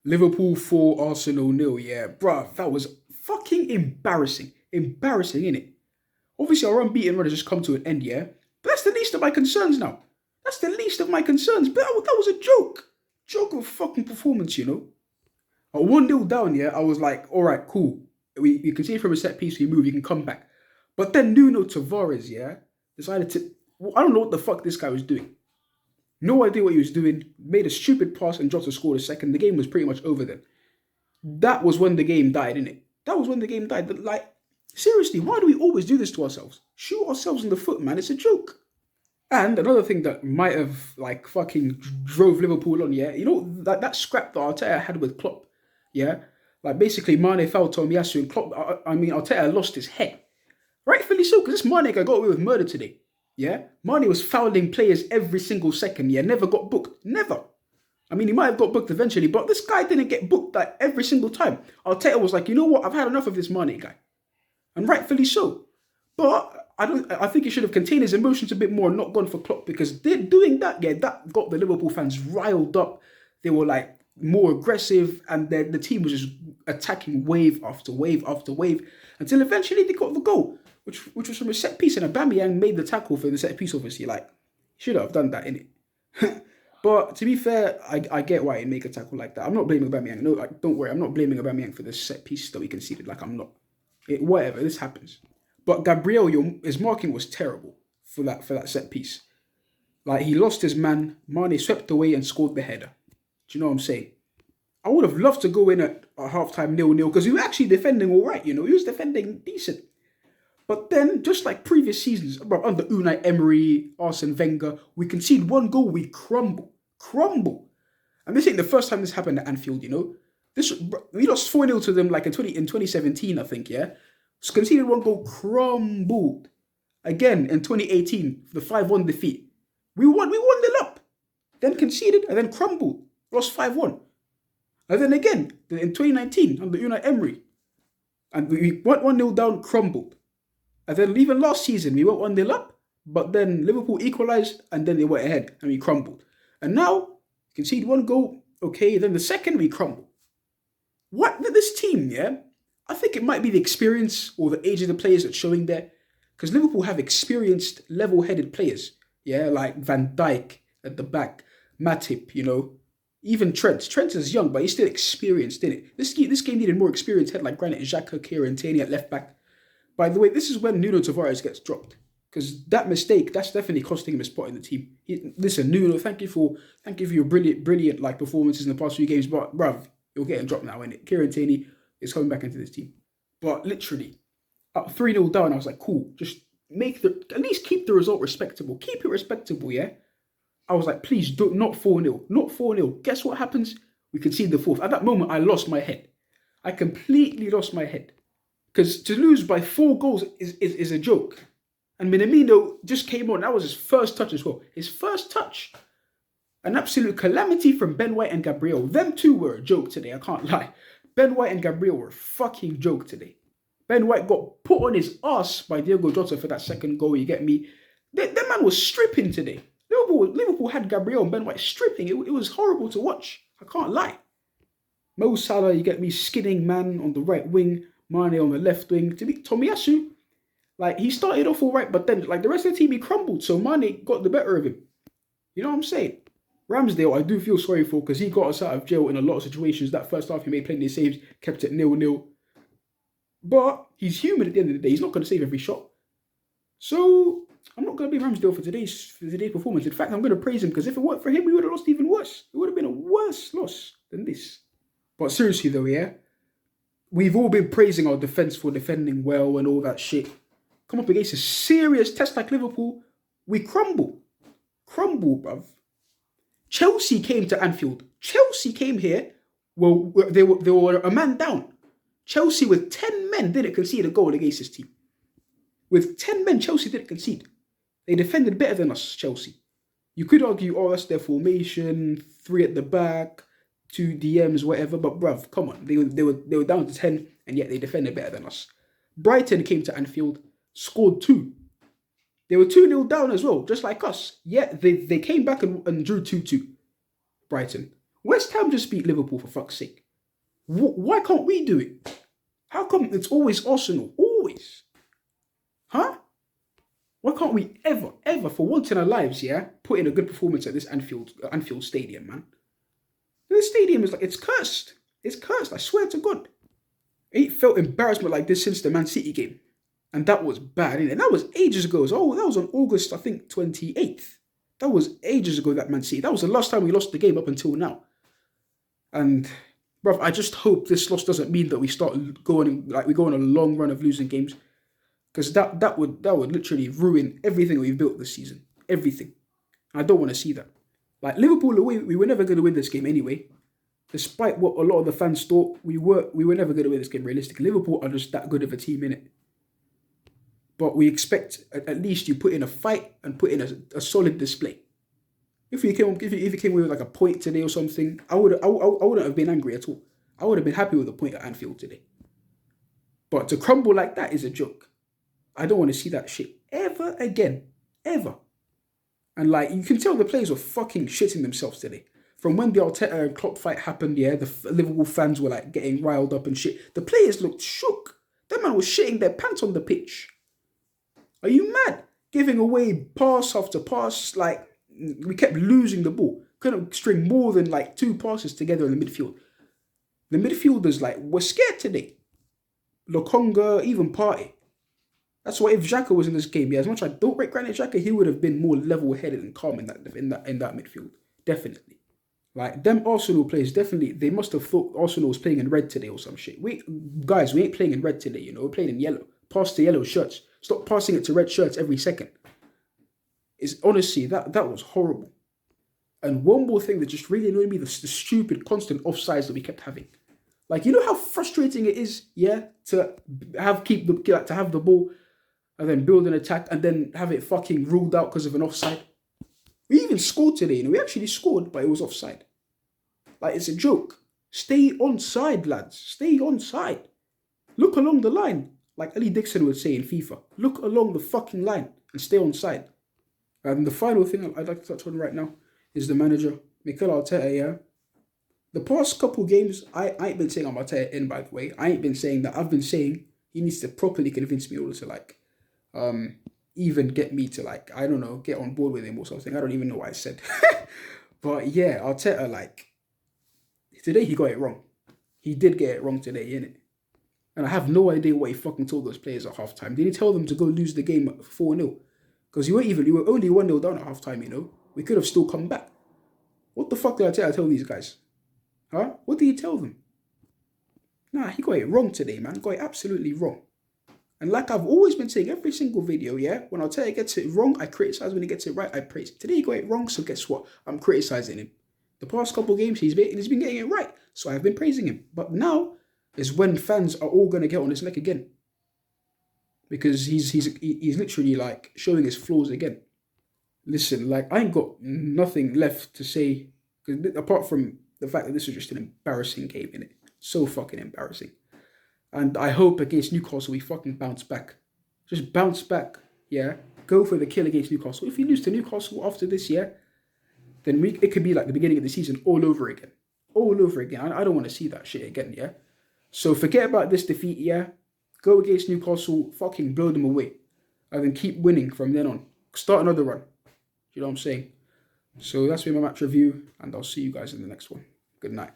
Liverpool 4, Arsenal nil. Yeah, bruv, that was fucking embarrassing. Embarrassing, innit? Obviously, our unbeaten run has just come to an end, yeah? But that's the least of my concerns now. That's the least of my concerns. But that was a joke. Joke of fucking performance, you know? At 1 nil down, yeah, I was like, all right, cool. We can see from a set piece, we move, we can come back. But then Nuno Tavares, yeah, decided to. I don't know what the fuck this guy was doing. No idea what he was doing. Made a stupid pass and Jota scored a second. The game was pretty much over then. That was when the game died, innit? That was when the game died. Like, seriously, why do we always do this to ourselves? Shoot ourselves in the foot, man. It's a joke. And another thing that might have like fucking drove Liverpool on, yeah, you know that scrap that Arteta had with Klopp, yeah, like basically Mane fouled Tomiyasu and Klopp. I mean Arteta lost his head, rightfully so, because this Mane guy got away with murder today, yeah. Mane was fouling players every single second, yeah, never got booked, never. I mean, he might have got booked eventually, but this guy didn't get booked like every single time. Arteta was like, you know what, I've had enough of this Mane guy, and rightfully so. But I don't. I think he should have contained his emotions a bit more and not gone for Klopp because they're doing that. Yeah, that got the Liverpool fans riled up. They were like more aggressive, and the team was just attacking wave after wave after wave until eventually they got the goal, which was from a set piece, and Aubameyang made the tackle for the set piece. Obviously, like should have done that in it. But to be fair, I get why he make a tackle like that. I'm not blaming Aubameyang. No, like, don't worry. I'm not blaming Aubameyang for the set piece that we conceded. Like I'm not. Whatever. This happens. But Gabriel, his marking was terrible for that set piece. Like he lost his man, Mane swept away and scored the header. Do you know what I'm saying? I would have loved to go in at halftime 0-0 because we were actually defending all right. You know, he was defending decent. But then, just like previous seasons, bro, under Unai Emery, Arsene Wenger, we concede one goal, we crumble. And this ain't the first time this happened at Anfield. You know, we lost 4-0 to them like in 2017, I think. Yeah, so conceded one goal, crumbled again in 2018, the 5-1 defeat. We won the up, then conceded and then crumbled, lost 5-1, and then again in 2019 under Unai Emery, and we went 1-0 down, crumbled. And then even last season, we went 1-0 up, but then Liverpool equalised and then they went ahead and we crumbled. And now, concede one goal, okay, then the second we crumble. What, this team, yeah? I think it might be the experience or the age of the players that's showing there. Because Liverpool have experienced, level headed players, yeah, like Van Dijk at the back, Matip, you know, even Trent. Trent is young, but he's still experienced, isn't it? This game needed more experienced head like Granit Xhaka, Kieran Tierney at left back. By the way, this is when Nuno Tavares gets dropped because that mistake that's definitely costing him a spot in the team. Listen, Nuno, thank you for your brilliant like performances in the past few games, but bruv, you're getting dropped now, innit? Kieran Tierney is coming back into this team, but literally up 3-0 down, I was like, cool, just at least keep the result respectable, keep it respectable, yeah. I was like, please don't not 4-0, not 4-0. Guess what happens? We concede the fourth. At that moment, I lost my head. I completely lost my head. Because to lose by 4 goals is a joke. And Minamino just came on. That was his first touch as well. His first touch. An absolute calamity from Ben White and Gabriel. Them two were a joke today, I can't lie. Ben White and Gabriel were a fucking joke today. Ben White got put on his ass by Diego Jota for that second goal, you get me? That man was stripping today. Liverpool had Gabriel and Ben White stripping. It was horrible to watch. I can't lie. Mo Salah, you get me, skinning man on the right wing. Mane on the left wing. To be Tomiyasu, like he started off all right, but then like the rest of the team he crumbled. So Mane got the better of him. You know what I'm saying? Ramsdale, I do feel sorry for because he got us out of jail in a lot of situations. That first half he made plenty of saves, kept it 0-0. But he's human at the end of the day. He's not going to save every shot. So I'm not going to be Ramsdale for today's performance. In fact, I'm going to praise him because if it weren't for him, we would have lost even worse. It would have been a worse loss than this. But seriously though, yeah. We've all been praising our defence for defending well and all that shit. Come up against a serious test like Liverpool, we crumble. Crumble, bruv. Chelsea came to Anfield. Chelsea came here, well, they were a man down. Chelsea with 10 men didn't concede a goal against this team. With 10 men, Chelsea didn't concede. They defended better than us, Chelsea. You could argue, oh, that's their formation, 3 at the back, 2 DMs, whatever. But bruv, come on, they were down to 10, and yet they defended better than us. Brighton came to Anfield, scored 2. They were 2-0 down as well, just like us. Yet they came back and drew 2-2. Brighton. West Ham just beat Liverpool for fuck's sake. Why can't we do it? How come it's always Arsenal? Always. Huh? Why can't we ever, for once in our lives, yeah, put in a good performance at this Anfield Stadium, man? This stadium is like, it's cursed. It's cursed, I swear to God. I ain't felt embarrassment like this since the Man City game. And that was bad, innit? And that was ages ago. Oh, that was on August, I think, 28th. That was ages ago, that Man City. That was the last time we lost the game up until now. And, bruv, I just hope this loss doesn't mean that we start going, like, we go on a long run of losing games. Because that would literally ruin everything we've built this season. Everything. I don't want to see that. Like, Liverpool away, we were never going to win this game anyway. Despite what a lot of the fans thought, we were never going to win this game realistically. Liverpool are just that good of a team, innit? But we expect at least you put in a fight and put in a solid display. If you came away with like a point today or something, I wouldn't have been angry at all. I would have been happy with a point at Anfield today. But to crumble like that is a joke. I don't want to see that shit ever again. Ever. And like, you can tell the players were fucking shitting themselves today. From when the Arteta and Klopp fight happened, yeah, the Liverpool fans were like getting riled up and shit. The players looked shook. That man was shitting their pants on the pitch. Are you mad? Giving away pass after pass, like, we kept losing the ball. Couldn't string more than like 2 passes together in the midfield. The midfielders, like, were scared today. Lokonga, even Partey. That's why if Xhaka was in this game, yeah, as much as I don't rate Granit Xhaka, he would have been more level-headed and calm in that midfield. Definitely. Like, them Arsenal players, definitely, they must have thought Arsenal was playing in red today or some shit. Guys, we ain't playing in red today, you know, we're playing in yellow. Pass to yellow shirts. Stop passing it to red shirts every second. It's honestly, that was horrible. And one more thing that just really annoyed me, the stupid constant offsides that we kept having. Like, you know how frustrating it is, yeah, to have the ball and then build an attack and then have it fucking ruled out because of an offside. We even scored today, you know, we actually scored, but it was offside. Like, it's a joke. Stay onside, lads. Stay onside. Look along the line. Like Ali Dixon would say in FIFA. Look along the fucking line and stay onside. And the final thing I'd like to touch on right now is the manager, Mikel Arteta, yeah. The past couple games, I ain't been saying I'm Arteta in, by the way. I ain't been saying that. I've been saying he needs to properly convince me in order to, like, even get me to, like, I don't know, get on board with him or something. I don't even know what I said. But yeah, Arteta, like, today he got it wrong. He did get it wrong today, innit? And I have no idea what he fucking told those players at halftime. Did he tell them to go lose the game 4-0? Because you were only 1-0 down at halftime, you know? We could have still come back. What the fuck did I tell these guys? Huh? What did he tell them? Nah, he got it wrong today, man. Got it absolutely wrong. And like I've always been saying, every single video, yeah? When Arteta gets it wrong, I criticize. When he gets it right, I praise. Today he got it wrong, so guess what? I'm criticizing him. The past couple games, he's been getting it right. So I've been praising him. But now is when fans are all going to get on his neck again. Because he's literally like showing his flaws again. Listen, like, I ain't got nothing left to say. Apart from the fact that this was just an embarrassing game, innit? So fucking embarrassing. And I hope against Newcastle we fucking bounce back. Just bounce back, yeah? Go for the kill against Newcastle. If we lose to Newcastle after this, yeah? Then it could be like the beginning of the season all over again. All over again. I don't want to see that shit again, yeah? So forget about this defeat, yeah? Go against Newcastle, fucking blow them away. And then keep winning from then on. Start another run. You know what I'm saying? So that's been my match review, and I'll see you guys in the next one. Good night.